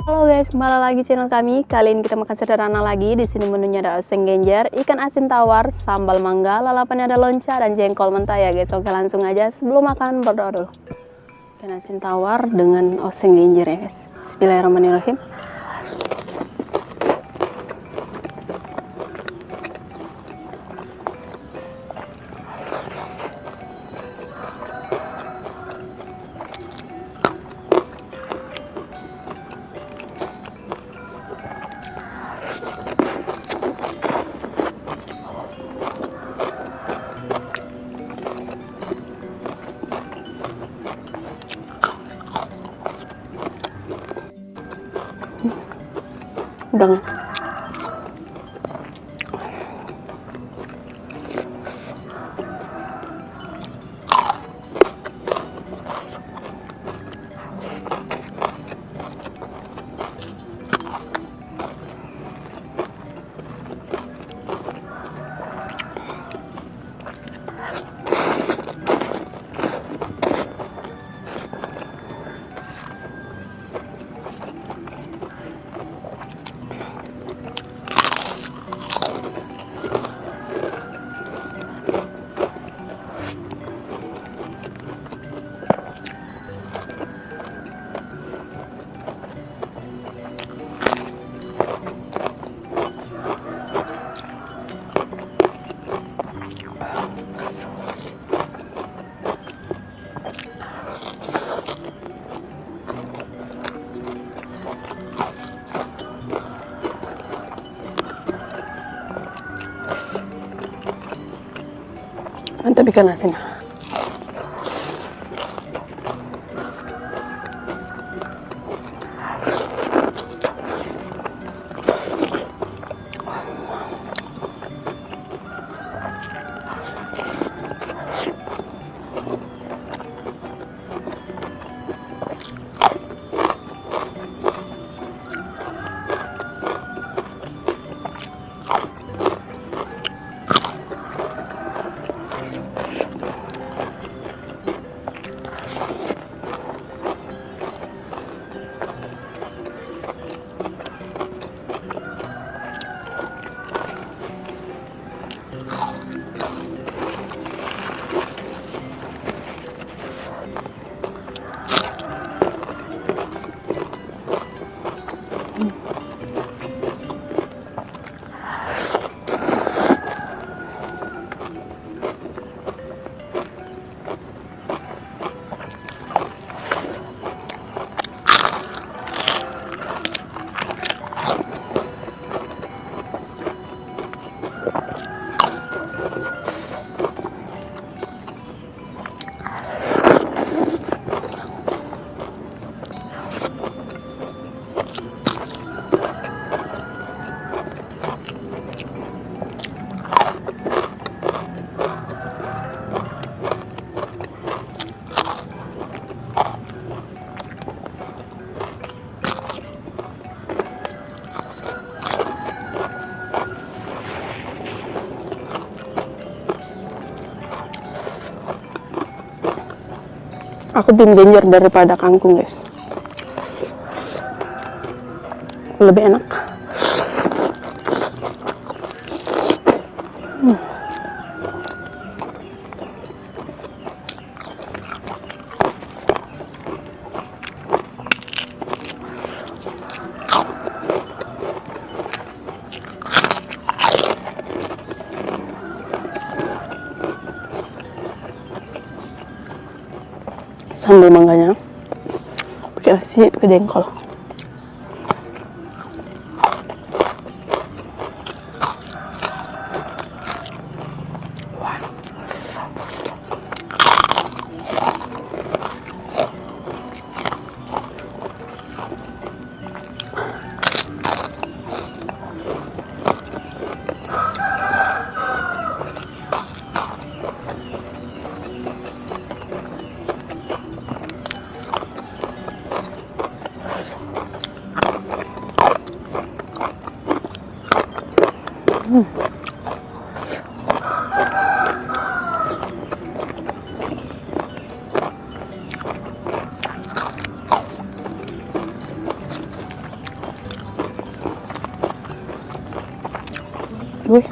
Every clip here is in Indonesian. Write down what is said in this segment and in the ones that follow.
Halo guys, kembali lagi channel kami. Kali ini kita makan sederhana lagi. Di sini menunya ada oseng genjer, ikan asin tawar, sambal mangga, lalapannya ada lonca dan jengkol mentah ya guys. Oke, langsung aja. Sebelum makan berdoa dulu. Ikan asin tawar dengan oseng genjer ya guys. Bismillahirrahmanirrahim. Udang. Mantap ikan asin. Aku tim genjer daripada kangkung guys, lebih enak. Sambal mangganya pakai nasi, pakai jengkol. Wih.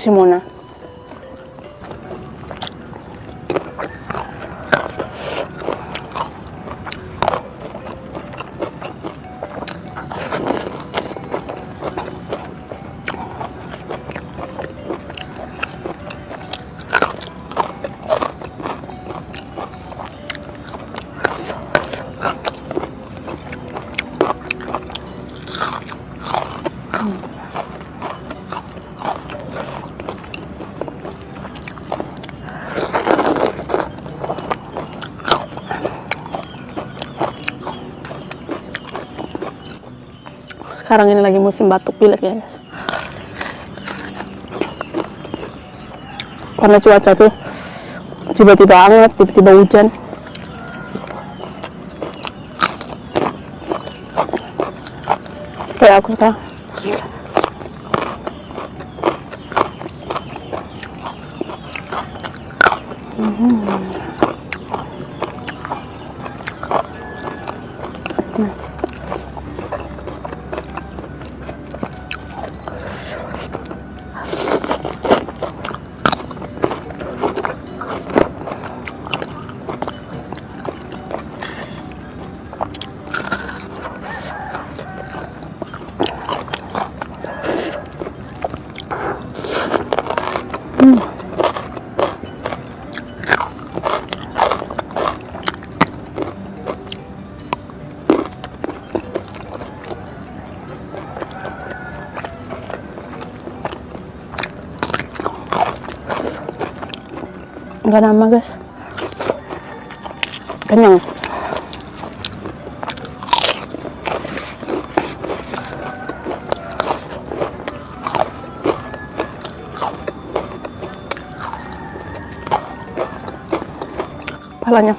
Simona. Sekarang ini lagi musim batuk pilek ya guys. Karena cuaca tuh tiba-tiba hangat, tiba-tiba hujan. Kayak aku tahu. Nggak nama guys, kenyang. Palanya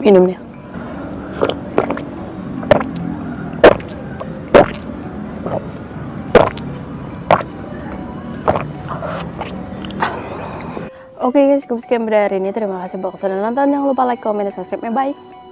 minum nih. Oke guys, cukup sekian video hari ini. Terima kasih buat sudah nonton. Jangan lupa like, comment, dan subscribe-nya. Bye.